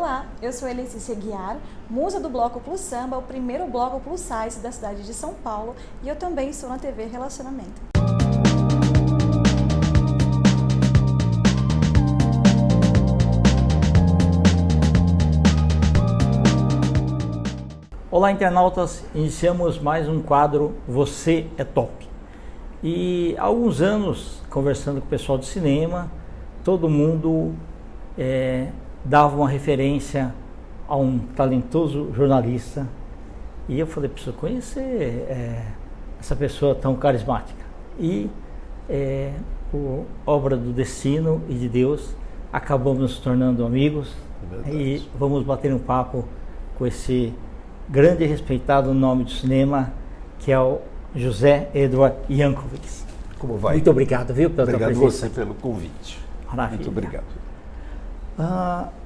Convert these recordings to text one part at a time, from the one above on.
Olá, eu sou Letícia Guiar, musa do Bloco Plus Samba, o primeiro bloco plus size da cidade de São Paulo, e eu também estou na TV Relacionamento. Olá, internautas, iniciamos mais um quadro Você é Top. E há alguns anos, conversando com o pessoal de cinema, todo mundo dava uma referência a um talentoso jornalista. E eu falei, preciso conhecer essa pessoa tão carismática. E por obra do destino e de Deus, acabamos nos tornando amigos. E vamos bater um papo com esse grande e respeitado nome do cinema, que é o José Edward Yankovich. Como vai? Muito obrigado, viu, pela tua presença. Obrigado você pelo convite. Maravilha. Muito obrigado.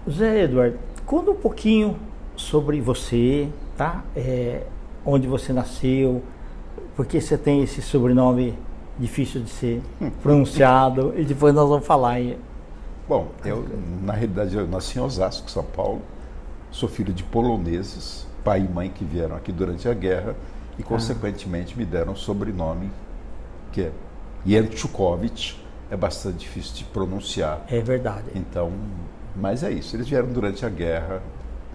José Edward, conta um pouquinho sobre você, tá? Onde você nasceu, porque você tem esse sobrenome difícil de ser pronunciado, e depois nós vamos falar aí. Bom, na realidade eu nasci em Osasco, São Paulo, sou filho de poloneses, pai e mãe que vieram aqui durante a guerra e consequentemente me deram um sobrenome que é Yankovich, é bastante difícil de pronunciar. É verdade. Então, mas é isso, eles vieram durante a guerra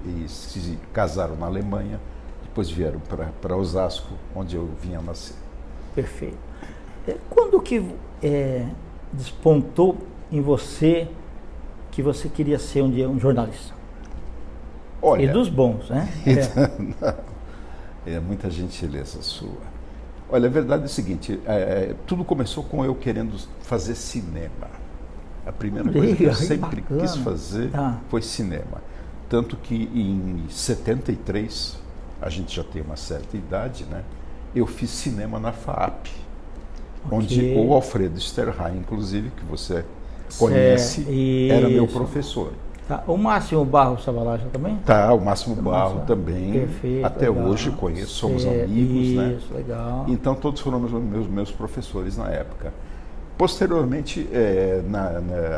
e se casaram na Alemanha, depois vieram para Osasco, onde eu vim a nascer. Perfeito. Quando que despontou em você que você queria ser um dia um jornalista? Olha, e dos bons, né? É muita gentileza sua. Olha, a verdade é o seguinte, tudo começou com eu querendo fazer cinema. A primeira coisa que eu sempre quis fazer foi cinema. Tanto que em 73, a gente já tem uma certa idade, né? Eu fiz cinema na FAAP, onde o Alfredo Sterhain, inclusive, que você conhece, era meu professor. Tá. O Máximo Barro estava lá já também? Tá, o Máximo Barro também. Perfeito. Até hoje conheço, somos amigos, né? Isso, legal. Então todos foram meus professores na época. Posteriormente,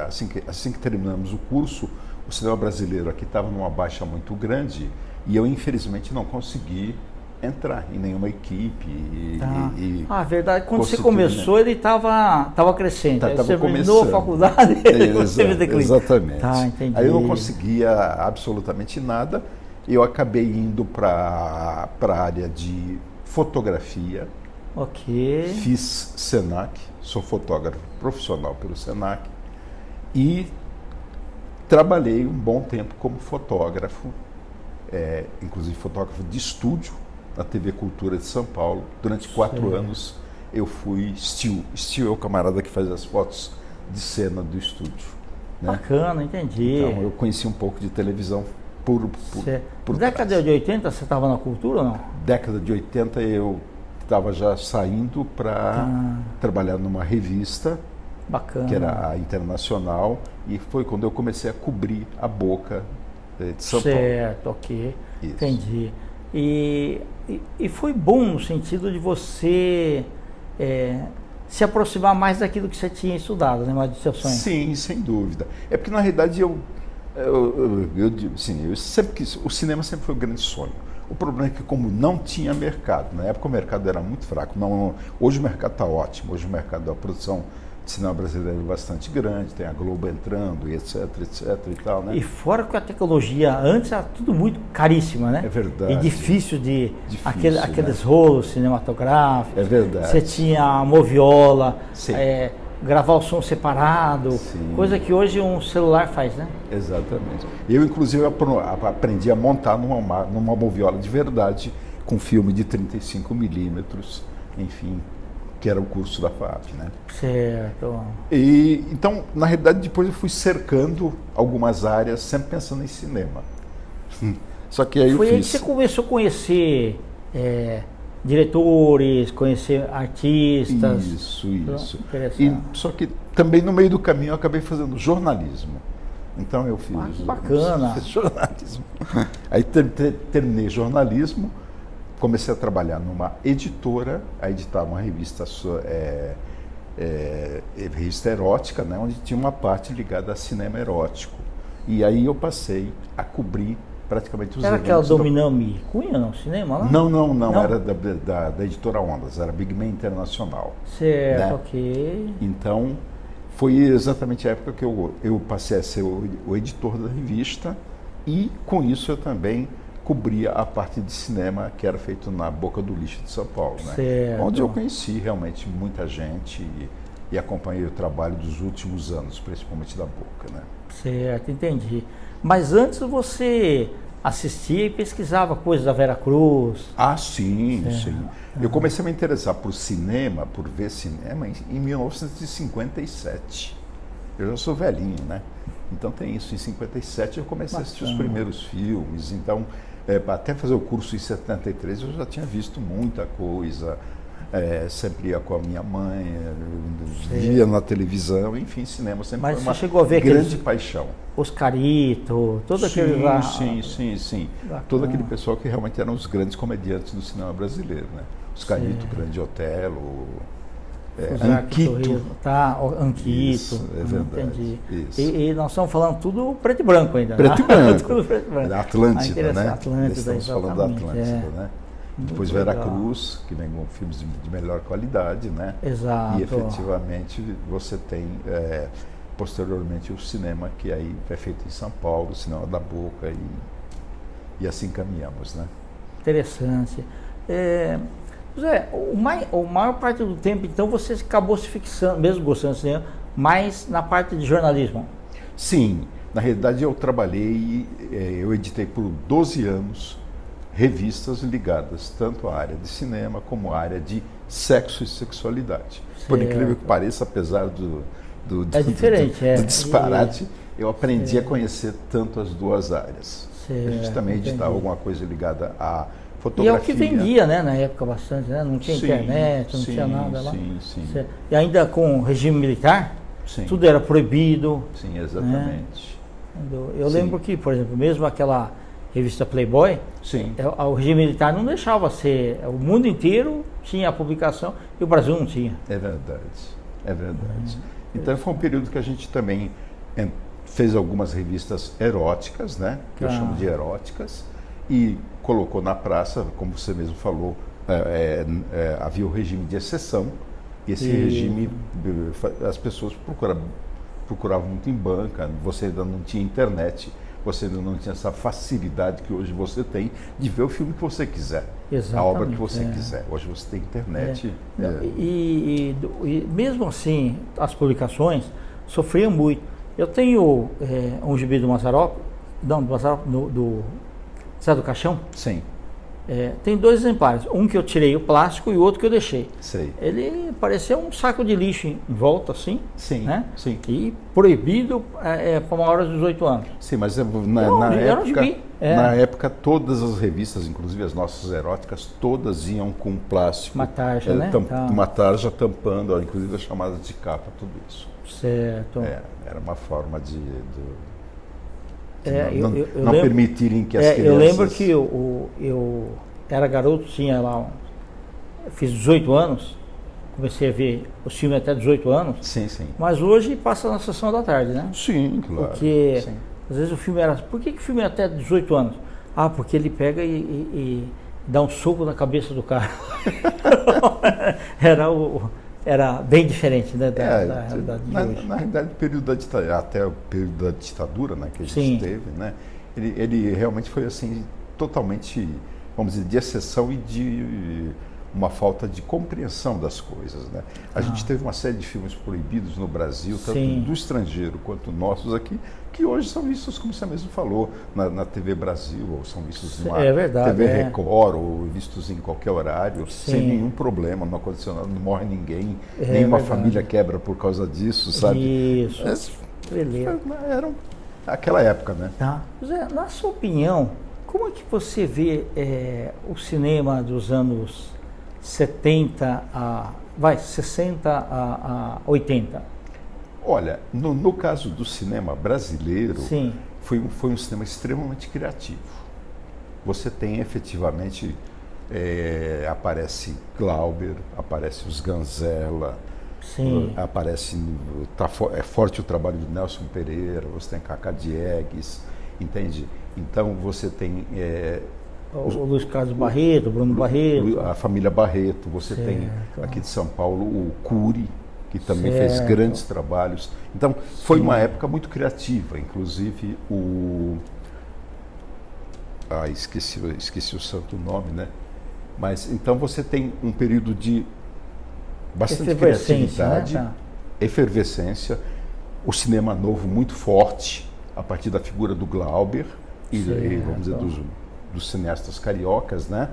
assim que terminamos o curso, o cinema brasileiro aqui estava numa baixa muito grande e eu infelizmente não consegui entrar em nenhuma equipe. Verdade. Quando você começou, ele estava crescendo. Você terminou a faculdade, você fez declínio. Exatamente. Tá, entendi. Aí eu não conseguia absolutamente nada. Eu acabei indo para a área de fotografia. Ok. Fiz Senac, sou fotógrafo profissional pelo Senac. E trabalhei um bom tempo como fotógrafo, inclusive fotógrafo de estúdio, na TV Cultura de São Paulo. Durante 4 anos eu fui still. Still é o camarada que faz as fotos de cena do estúdio. Né? Bacana, entendi. Então eu conheci um pouco de televisão por década de 80 você estava na Cultura ou não? Década de 80 eu estava já saindo para trabalhar numa revista. Bacana. Que era a Internacional, e foi quando eu comecei a cobrir a Boca de São Paulo. Certo, ok. Isso. Entendi. E foi bom no sentido de você se aproximar mais daquilo que você tinha estudado, né? Mais do seu sonho. Sim, sem dúvida. É porque na realidade eu sempre quis, o cinema sempre foi um grande sonho. O problema é que como não tinha mercado, na época o mercado era muito fraco. Hoje o mercado está ótimo, hoje o mercado da produção de cinema brasileiro é bastante grande, tem a Globo entrando, e etc e tal, né? E fora que a tecnologia antes era tudo muito caríssima, né? É verdade. E difícil aqueles rolos cinematográficos. É verdade. Você tinha a moviola, gravar o som separado, coisa que hoje um celular faz, né? Exatamente. Eu, inclusive, aprendi a montar numa moviola de verdade, com filme de 35 milímetros, enfim, que era o curso da FAAP, né? Certo. E, então, na realidade, depois eu fui cercando algumas áreas, sempre pensando em cinema. Só que aí Foi aí que você começou a conhecer diretores, conhecer artistas. Isso. Só que também no meio do caminho eu acabei fazendo jornalismo. Então eu fiz... que bacana! Fiz jornalismo. Aí terminei jornalismo, comecei a trabalhar numa editora, a editar uma revista revista erótica, né, onde tinha uma parte ligada a cinema erótico. E aí eu passei a cobrir praticamente os Era eventos. Era aquela Dominame Cunha, não? Cinema lá? Não. Era da editora Ondas, era Big Man Internacional. Certo, né? ok. Então, foi exatamente a época que eu passei a ser o editor da revista e, com isso, eu também cobria a parte de cinema que era feito na Boca do Lixo de São Paulo, né? Certo. Onde eu conheci realmente muita gente e acompanhei o trabalho dos últimos anos, principalmente da Boca, né? Certo, entendi. Mas antes você assistia e pesquisava coisas da Vera Cruz? Ah, sim. Eu comecei a me interessar por cinema, por ver cinema, em 1957. Eu já sou velhinho, né? Então tem isso. Em 57 eu comecei a assistir os primeiros filmes. Então, até fazer o curso em 73 eu já tinha visto muita coisa. Sempre ia com a minha mãe, via na televisão, enfim, cinema sempre Mas foi uma chegou a ver grande paixão. Oscarito, todo aquele lá. Sim. Todo aquele pessoal que realmente eram os grandes comediantes do cinema brasileiro, né? Oscarito, Grande Otelo, Anquito. Anquito. Isso, é verdade. Entendi. Isso. E nós estamos falando tudo preto e branco ainda. Preto e branco. Tudo preto e branco. Da Atlântida, né? Atlântida, estamos falando da Atlântida, né? Depois Muito Vera legal. Cruz, que vem com filmes de melhor qualidade, né? Exato. E efetivamente você tem posteriormente o cinema que aí é feito em São Paulo, o cinema da Boca e assim caminhamos, né? Interessante. José, a maior parte do tempo, então, você acabou se fixando, mesmo gostando de cinema, mais na parte de jornalismo? Sim, na realidade eu trabalhei, eu editei por 12 anos revistas ligadas tanto à área de cinema como à área de sexo e sexualidade. Certo. Por incrível que pareça, apesar do disparate, eu aprendi a conhecer tanto as duas áreas. Certo, a gente também editava alguma coisa ligada à fotografia. E é o que vendia, né, na época bastante, né? Não tinha internet, não tinha nada lá. Sim. E ainda com o regime militar, tudo era proibido. Sim, exatamente. Né? Eu lembro que, por exemplo, mesmo aquela revista Playboy, o regime militar não deixava ser. O mundo inteiro tinha a publicação e o Brasil não tinha. É verdade. Então foi um período que a gente também fez algumas revistas eróticas, né? Que eu chamo de eróticas, e colocou na praça, como você mesmo falou, havia o regime de exceção, e esse regime, as pessoas procuravam muito em banca, você ainda não tinha internet, você ainda não tinha essa facilidade que hoje você tem de ver o filme que você quiser, exatamente, a obra que você quiser. Hoje você tem internet. E mesmo assim, as sofriam muito. Eu tenho um gibi do Mazzaropi, do Zé do Caixão. Sim. Tem 2 exemplares, um que eu tirei o plástico e o outro que eu deixei. Sei. Ele parecia um saco de lixo em volta, assim. Sim, né? sim. E proibido para maior de 18 anos. Sim, mas na época todas as revistas, inclusive as nossas eróticas, todas iam com plástico. Uma tarja, né? Uma tarja tampando, inclusive as chamadas de capa, tudo isso. Certo. Era uma forma de eu não lembro, permitirem que as crianças... Eu lembro que eu era garoto, tinha lá, fiz 18 anos, comecei a ver os filmes até 18 anos. Sim. Mas hoje passa na sessão da tarde, né? Sim, claro. Porque às vezes o filme era... Por que o filme é até 18 anos? Porque ele pega e dá um soco na cabeça do cara. Era bem diferente, né, da realidade de hoje. Na realidade, até o período da ditadura, né, que a gente teve, né, ele realmente foi assim, totalmente, vamos dizer, de exceção e de uma falta de compreensão das coisas, né? A gente teve uma série de filmes proibidos no Brasil, tanto do estrangeiro quanto nossos aqui, que hoje são vistos, como você mesmo falou, na TV Brasil, ou são vistos na TV Record, ou vistos em qualquer horário, sem nenhum problema, não aconteceu nada, não morre ninguém, nenhuma família quebra por causa disso, sabe? Isso, beleza. Era aquela época, né? José, na sua opinião, como é que você vê o cinema dos anos 60 a 80? Olha, no caso do cinema brasileiro, foi um cinema extremamente criativo. Você tem efetivamente, aparece Glauber, aparece os Ganzella, Sim. Aparece, é forte o trabalho de Nelson Pereira, você tem Cacá Diegues, entende? Então você tem o Luiz Carlos Barreto, Bruno Barreto, a família Barreto, você tem aqui de São Paulo o Cury, que também fez grandes trabalhos. Então foi uma época muito criativa, inclusive esqueci o santo nome, né? Mas então você tem um período de bastante criatividade, né? Efervescência, o cinema novo muito forte, a partir da figura do Glauber e vamos dizer, dos cineastas cariocas, né?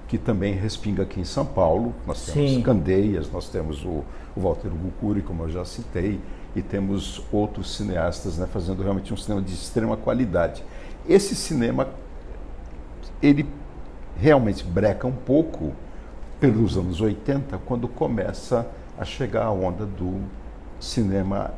Que também respinga aqui em São Paulo. Nós temos Candeias, nós temos o Walter Cury, como eu já citei, e temos outros cineastas, né, fazendo realmente um cinema de extrema qualidade. Esse cinema, ele realmente breca um pouco pelos anos 80, quando começa a chegar a onda do cinema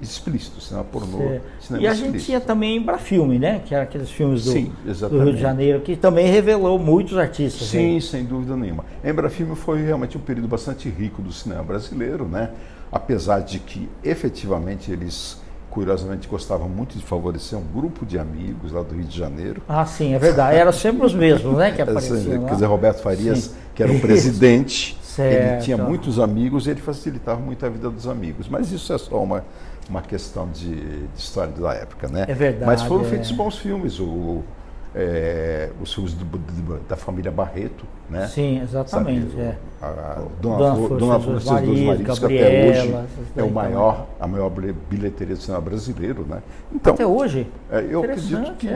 explícito, cinema pornô, cinema e a gente tinha também Embrafilme, né? Que eram aqueles filmes do Rio de Janeiro, que também revelou muitos artistas. Sim, sem dúvida nenhuma. Embrafilme foi realmente um período bastante rico do cinema brasileiro, né? Apesar de que, efetivamente, eles, curiosamente, gostavam muito de favorecer um grupo de amigos lá do Rio de Janeiro. Ah, sim, é verdade. Eram sempre os mesmos, né? Que apareciam lá. Quer dizer, Roberto Farias, que era o presidente, ele tinha muitos amigos e ele facilitava muito a vida dos amigos. Mas isso é só uma questão de história da época, né? É verdade. Mas foram feitos bons filmes, os filmes da família Barreto, né? Sim, exatamente. Sabe, Dona Flor dos Maridos, que até hoje é a maior bilheteria do cinema brasileiro, né? Então, até hoje? Eu acredito que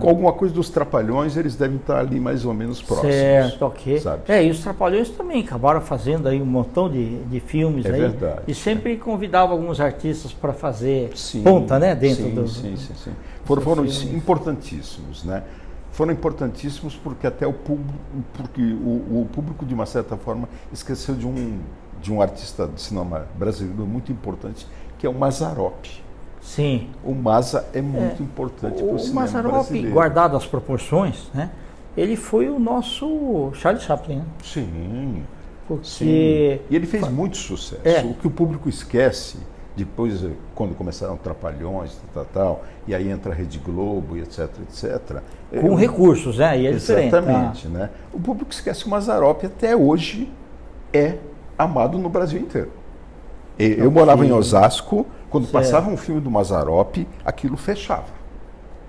com alguma coisa dos Trapalhões eles devem estar ali mais ou menos próximos. Certo, ok. Sabe? E os Trapalhões também acabaram fazendo aí um montão de filmes aí. Verdade. E sempre convidavam alguns artistas para fazer ponta, né? Dentro Sim. Foram importantíssimos, né? Foram importantíssimos porque até o público, de uma certa forma, esqueceu de um artista de cinema brasileiro muito importante, que é o Mazzaropi. Sim. O Mazza é muito importante para o cinema Mazzaropi, brasileiro. Guardado as proporções, né? Ele foi o nosso Charlie Chaplin, né? Sim. Porque... E ele fez muito sucesso. O que o público esquece, depois, quando começaram Trapalhões, e aí entra a Rede Globo, e etc. Com recursos, né? E é diferente. Exatamente, né? O público esquece que o Mazzaropi até hoje é amado no Brasil inteiro. Eu morava em Osasco, quando passava um filme do Mazzaropi, aquilo fechava.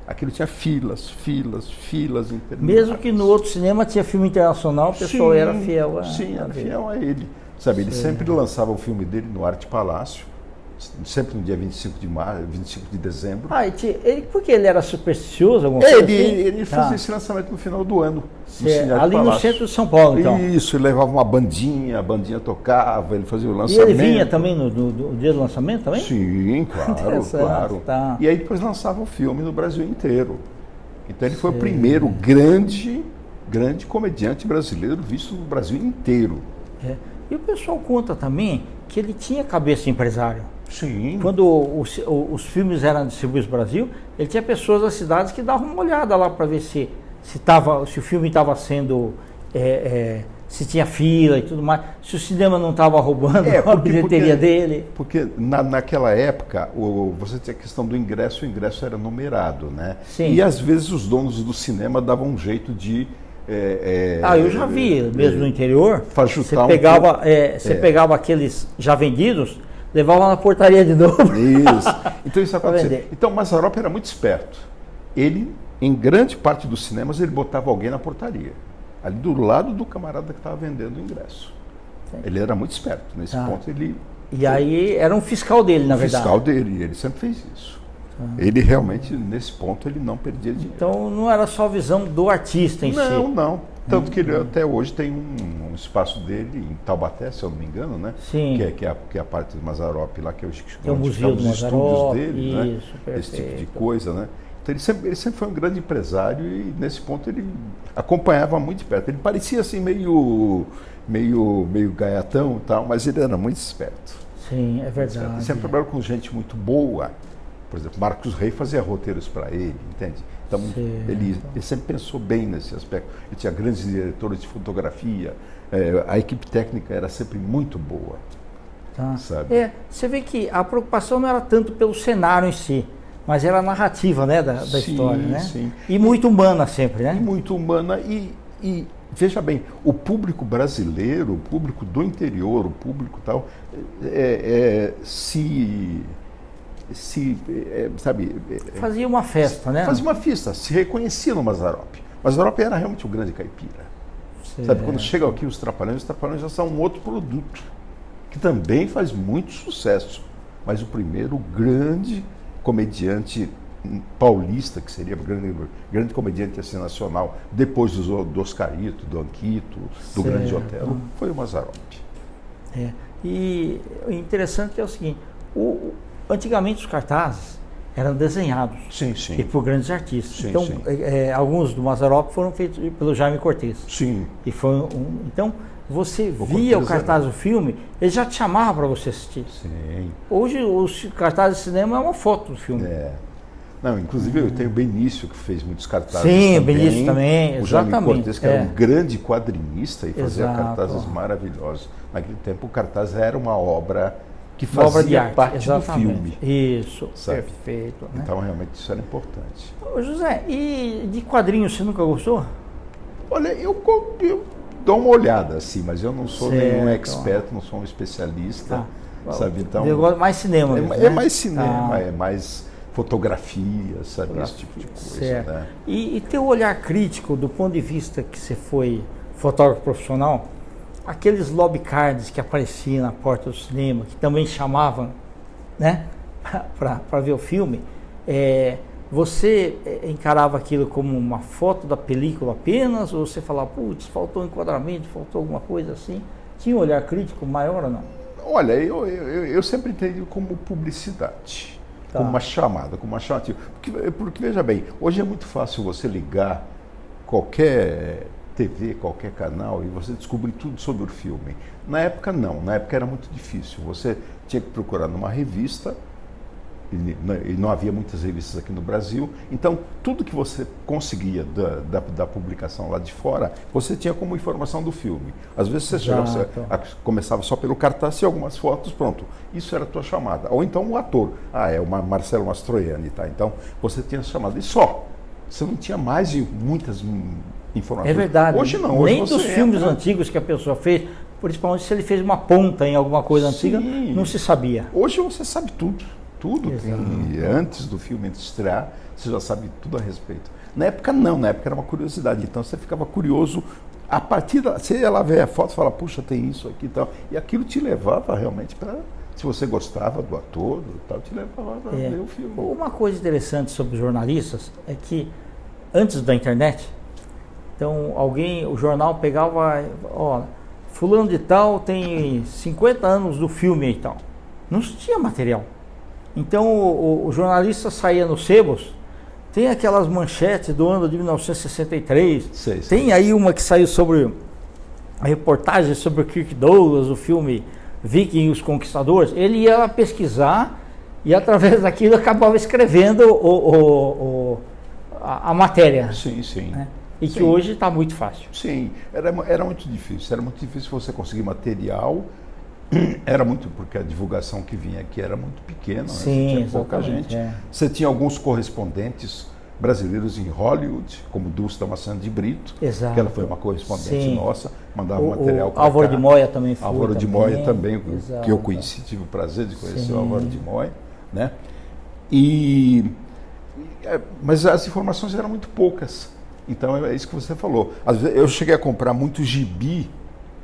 Aquilo tinha filas intermináveis. Mesmo que no outro cinema tinha filme internacional, o pessoal era fiel a... Sim, era fiel a ele. Sabe, ele sempre lançava o filme dele no Arte Palácio, sempre no dia 25 de dezembro. Porque ele era supersticioso? Alguma coisa assim? Ele fazia esse lançamento no final do ano. Ali no centro de São Paulo, então. Isso, ele levava uma bandinha, a bandinha tocava, ele fazia o lançamento. E ele vinha também no dia do lançamento também? Sim, claro. Tá. E aí depois lançava o filme no Brasil inteiro. Então ele foi o primeiro grande comediante brasileiro visto no Brasil inteiro. E o pessoal conta também que ele tinha cabeça de empresário. Sim. Quando os filmes eram distribuídos no Brasil, ele tinha pessoas das cidades que davam uma olhada lá para ver se o filme estava sendo... se tinha fila e tudo mais, se o cinema não estava roubando a bilheteria dele. Porque naquela época, você tinha a questão do ingresso, o ingresso era numerado, né? Sim. E às vezes os donos do cinema davam um jeito de... eu já vi, mesmo no interior, você pegava aqueles já vendidos, levava na portaria de novo. Isso. Então isso acontecia. Então o Mazzaropi era muito esperto. Ele, em grande parte dos cinemas, ele botava alguém na portaria, ali do lado do camarada que estava vendendo o ingresso. Sim. Ele era muito esperto. Nesse ponto aí era um fiscal dele, na verdade. Fiscal dele, ele sempre fez isso. Ele realmente, nesse ponto, ele não perdia dinheiro. Então não era só a visão do artista em si. Não. Tanto que ele até hoje tem um espaço dele em Taubaté, se eu não me engano, né? Sim. Que é a parte do Mazzaropi lá, que é o museu do Mazzaropi, dele, né? Esse tipo de coisa, né? Então ele sempre foi um grande empresário e nesse ponto ele acompanhava muito de perto. Ele parecia assim meio gaiatão e tal, mas ele era muito esperto. Sim, é verdade. Ele sempre trabalhou com gente muito boa. Por exemplo, Marcos Rey fazia roteiros para ele, entende? Então ele sempre pensou bem nesse aspecto. Ele tinha grandes diretores de fotografia, A equipe técnica era sempre muito boa. Tá. Sabe? Você vê que a preocupação não era tanto pelo cenário em si, mas era a narrativa, né, da história, né? Sim. E muito humana sempre, né? E muito humana e veja bem, o público brasileiro, o público do interior, o público tal, sabe... Fazia uma festa, né? Fazia uma festa, se reconhecia no Mazzaropi. Mazzaropi era realmente um grande caipira. Sabe, quando chegam aqui os Trapalhões já são um outro produto, que também faz muito sucesso. Mas o primeiro grande comediante paulista, que seria grande comediante assim, nacional, depois do Oscarito, do Anquito, do Grande Otelo, foi o Mazzaropi. E o interessante é o seguinte, antigamente os cartazes eram desenhados e por grandes artistas. Sim, então, alguns do Mazzaropi foram feitos pelo Jaime Cortez. Sim. E foi então, você via o cartaz do filme, ele já te chamava para você assistir. Sim. Hoje, os cartazes de cinema é uma foto do filme. Não, inclusive eu tenho o Benício, que fez muitos cartazes. Sim, também. O Benício também, o Jaime Cortez, que era um grande quadrinista e fazia cartazes maravilhosos. Naquele tempo, o cartaz era uma obra que fazia parte do filme. Isso, sabe? Perfeito. Né? Então, realmente, isso era importante. Ô, José, e de quadrinhos você nunca gostou? Olha, eu dou uma olhada, assim, mas eu não sou nenhum expert, não sou um especialista, sabe? Então, eu gosto mais cinema mesmo, é mais cinema, é mais fotografia, sabe? Esse tipo de coisa. Né? E teu olhar crítico, do ponto de vista que você foi fotógrafo profissional, aqueles lobby cards que apareciam na porta do cinema, que também chamavam, né, para ver o filme, você encarava aquilo como uma foto da película apenas, ou você falava, putz, faltou um enquadramento, faltou alguma coisa assim? Tinha um olhar crítico maior ou não? Olha, eu sempre entendi como publicidade, como uma chamada, porque veja bem, hoje é muito fácil você ligar qualquer TV, qualquer canal e você descobrir tudo sobre o filme. Na época não, na época era muito difícil, você tinha que procurar numa revista, e não havia muitas revistas aqui no Brasil, então tudo que você conseguia da publicação lá de fora, você tinha como informação do filme. Às vezes você começava só pelo cartaz e algumas fotos, pronto, isso era a tua chamada. Ou então o ator, é o Marcelo Mastroianni, tá? Então você tinha a chamada, e só, você não tinha mais de muitas informações. É verdade. Hoje não. Hoje nem dos filmes antigos que a pessoa fez, principalmente se ele fez uma ponta em alguma coisa antiga, não se sabia. Hoje você sabe tudo. Tem, antes do filme estrear, você já sabe tudo a respeito. Na época não, na época era uma curiosidade, então você ficava curioso, a partir você ia lá ver a foto e falava, puxa, tem isso aqui e tal, e aquilo te levava realmente para, se você gostava do ator, te levava para ver o filme. Uma coisa interessante sobre jornalistas é que, antes da internet, então o jornal pegava, fulano de tal tem 50 anos do filme e tal, não tinha material. Então o jornalista saía nos sebos, tem aquelas manchetes do ano de 1963, tem aí uma que saiu sobre a reportagem sobre o Kirk Douglas, o filme Viking e os Conquistadores. Ele ia lá pesquisar e através daquilo acabava escrevendo a matéria. Sim. Né? E que hoje está muito fácil. Sim, era muito difícil você conseguir material. Era muito, porque a divulgação que vinha aqui era muito pequena, sim, tinha pouca gente. Você tinha alguns correspondentes brasileiros em Hollywood, como Dulce Damasceno de Brito, que ela foi uma correspondente nossa, mandava material para cá. Álvaro de Moya também foi. Álvaro de Moya também, que eu conheci, tive o prazer de conhecer o Álvaro de Moya, né? Mas as informações eram muito poucas. Então é isso que você falou. Às vezes eu cheguei a comprar muito gibi,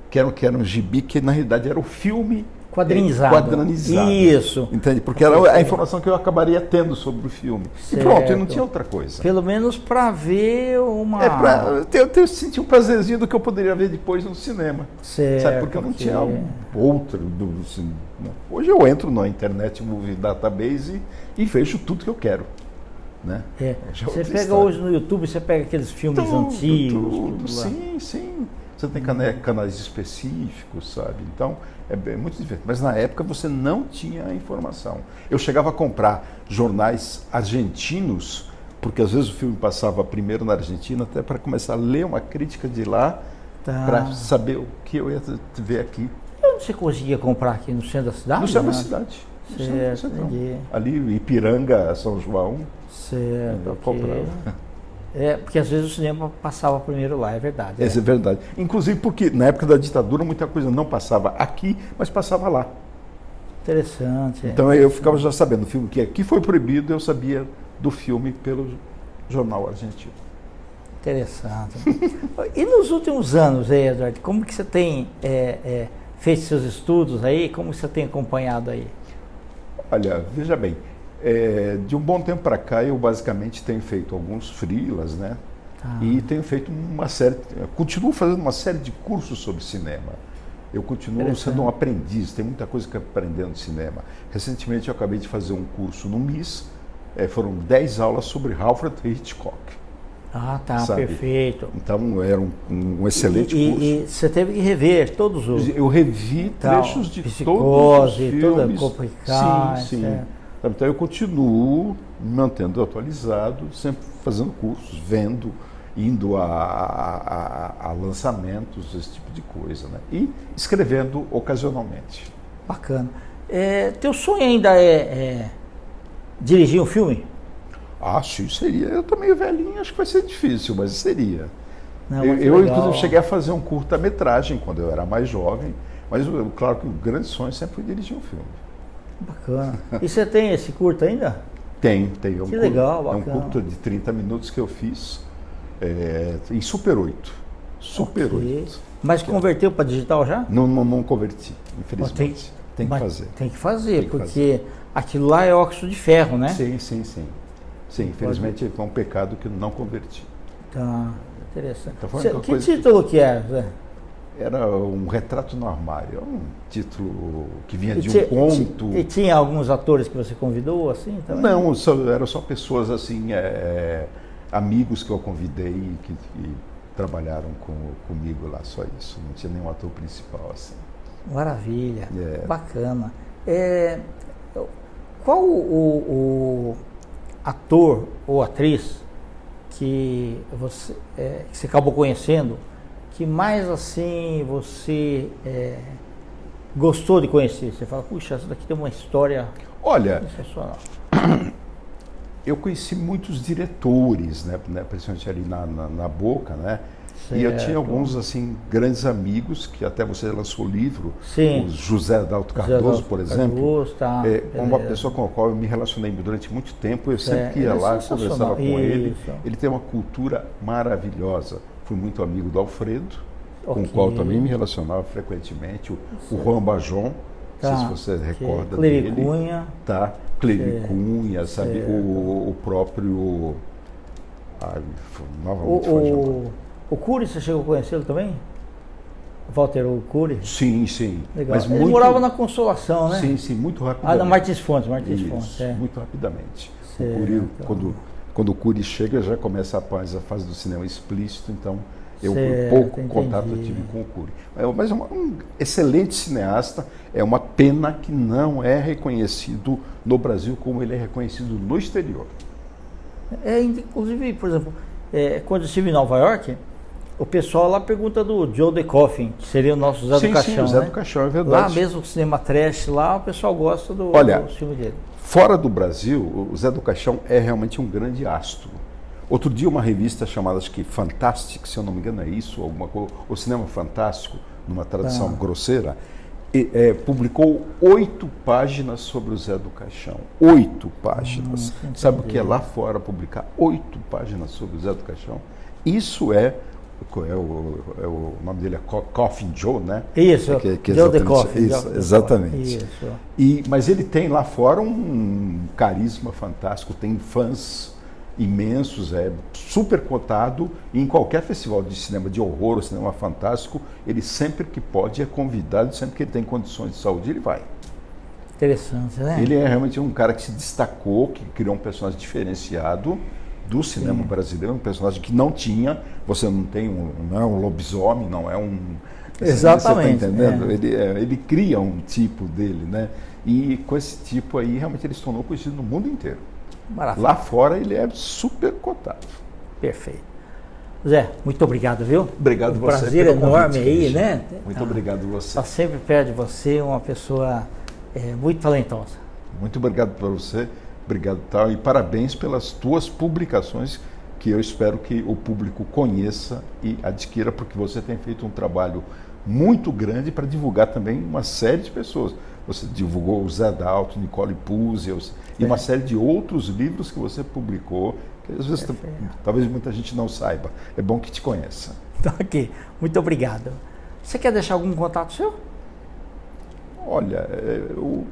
que era um gibi que na realidade era o filme quadrinizado. Isso. Entende? Porque era a informação que eu acabaria tendo sobre o filme. Certo. E pronto, e não tinha outra coisa. Pelo menos para ver uma... Eu senti um prazerzinho do que eu poderia ver depois no cinema. Certo. Sabe? Porque eu não tinha outro do cinema. Hoje eu entro na internet, Movie Database e vejo tudo que eu quero. Né? Você pega hoje no YouTube, você pega aqueles filmes antigos. Tudo. Sim. Você tem canais específicos, sabe? Então, é muito diferente. Mas na época você não tinha a informação. Eu chegava a comprar jornais argentinos, porque às vezes o filme passava primeiro na Argentina, até para começar a ler uma crítica de lá, para saber o que eu ia ver aqui. Onde você conseguia comprar aqui? No centro da cidade? No centro da cidade. Certo, entendi. Ali, Ipiranga, São João. Certo, eu comprava. Porque às vezes o cinema passava primeiro lá, é verdade. Isso é verdade. Inclusive porque na época da ditadura muita coisa não passava aqui, mas passava lá. Interessante. Então eu ficava já sabendo, o filme que aqui foi proibido, eu sabia do filme pelo jornal argentino. Interessante. E nos últimos anos, Eduardo, como que você tem feito seus estudos aí? Como você tem acompanhado aí? Olha, veja bem, de um bom tempo para cá eu basicamente tenho feito alguns freelas, né? E tenho feito uma série, continuo fazendo uma série de cursos sobre cinema. Eu continuo sendo um aprendiz, tem muita coisa que eu aprendendo de cinema. Recentemente eu acabei de fazer um curso no MIS, foram 10 aulas sobre Alfred Hitchcock. Sabe? Perfeito. Então era um excelente curso. E você teve que rever todos os... Eu revi trechos de todos os filmes. Toda complicada. Sim. Então eu continuo me mantendo atualizado, sempre fazendo cursos, vendo, indo a lançamentos, esse tipo de coisa, né? E escrevendo ocasionalmente. Bacana. Teu sonho ainda é dirigir um filme? Sim, seria. Eu estou meio velhinho, acho que vai ser difícil, mas seria. Não, eu inclusive, cheguei a fazer um curta-metragem quando eu era mais jovem, mas claro que o grande sonho sempre foi dirigir um filme. Bacana. E você tem esse curta ainda? Tem. Que legal, bacana. É um curta de 30 minutos que eu fiz em Super 8. Super 8. Mas converteu para digital já? Não converti, infelizmente. Tem que fazer. Tem que fazer, porque aquilo lá é óxido de ferro, né? Sim, infelizmente foi um pecado que não converti. Tá, interessante. Então, que título que é, Zé? Era um retrato no armário, um título que vinha de um conto. E tinha alguns atores que você convidou, assim? Também? Não, eram só pessoas assim, amigos que eu convidei que trabalharam comigo lá, só isso. Não tinha nenhum ator principal assim. Maravilha, bacana. Qual o ator ou atriz que você acabou conhecendo que mais assim você gostou de conhecer? Você fala, puxa, essa daqui tem uma história sensacional. Eu conheci muitos diretores, né, principalmente ali na Boca, né? Certo. E eu tinha alguns assim grandes amigos que até você lançou o livro, o José Adalto Cardoso, por exemplo, uma pessoa com a qual eu me relacionei durante muito tempo. Eu sempre ia lá, conversava com ele. Ele tem uma cultura maravilhosa. Fui muito amigo do Alfredo, com o qual também me relacionava frequentemente. O Juan Bajon, não sei se você recorda dele. Cunha. Cunha, sabe? O próprio... O Cury, você chegou a conhecê-lo também? Walter Cury? Sim. Legal. Mas ele morava na Consolação, né? Sim, muito rapidamente. Na Martins Fontes. Muito rapidamente. O Cury, quando o Cury chega, já começa a fase do cinema explícito, então pouco contato eu tive com o Cury. Mas é um excelente cineasta, é uma pena que não é reconhecido no Brasil como ele é reconhecido no exterior. Inclusive, por exemplo, quando eu estive em Nova York, o pessoal lá pergunta do Joe The Coffin, que seria o nosso Zé do Caixão. Sim, o Zé do Caixão, é verdade. Lá mesmo, o cinema trash, lá o pessoal gosta do filme dele. Fora do Brasil, o Zé do Caixão é realmente um grande astro. Outro dia, uma revista chamada, acho que Fantastic, se eu não me engano é isso, alguma coisa, o Cinema Fantástico, numa tradução grosseira, publicou 8 páginas sobre o Zé do Caixão. 8 páginas. Sabe o que é lá fora publicar 8 páginas sobre o Zé do Caixão? Isso o nome dele é Coffin Joe, né? Isso, Joe The Coffin. Exatamente. Mas ele tem lá fora um carisma fantástico, tem fãs imensos, super cotado, e em qualquer festival de cinema de horror ou cinema fantástico, ele sempre que pode é convidado, sempre que ele tem condições de saúde, ele vai. Interessante, né? Ele é realmente um cara que se destacou, que criou um personagem diferenciado do cinema brasileiro, um personagem que não tinha, você não tem não é um lobisomem, não é um... Exatamente. Você está entendendo? Ele cria um tipo dele, né? E com esse tipo aí, realmente ele se tornou conhecido no mundo inteiro. Maravilha. Lá fora ele é super cotado. Perfeito. Zé, muito obrigado, viu? Obrigado você. Prazer enorme aí, né? Muito obrigado você. Está sempre perto de você, uma pessoa muito talentosa. Muito obrigado para você, obrigado tal, e parabéns pelas tuas publicações, que eu espero que o público conheça e adquira, porque você tem feito um trabalho muito grande para divulgar também uma série de pessoas. Você divulgou o Zé Dalto, Nicole Puzzi e uma série de outros livros que você publicou, que às vezes talvez muita gente não saiba. É bom que te conheça. Ok, muito obrigado. Você quer deixar algum contato seu? Olha, o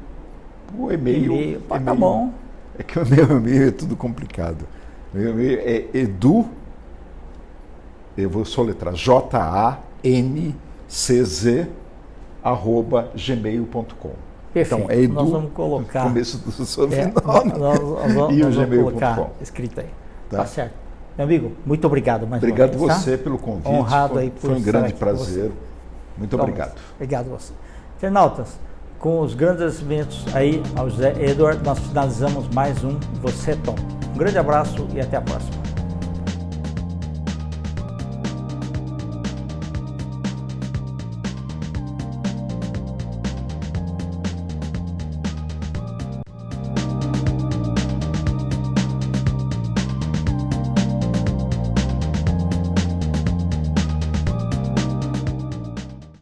e-mail... Tá bom. É que o meu e-mail é tudo complicado. Meu e-mail é edu, eu vou soletrar, jancz@gmail.com. Perfeito. Então, é edu, nós vamos colocar começo do sobrenome e o gmail.com escrito aí. Tá certo. Meu amigo, muito obrigado mais uma vez. Obrigado você pelo convite. Honrado aí por foi um grande prazer. Muito obrigado. Obrigado a você. Internautas, com os grandes agradecimentos aí ao Zé Edward, nós finalizamos mais um Você é Top. Um grande abraço e até a próxima.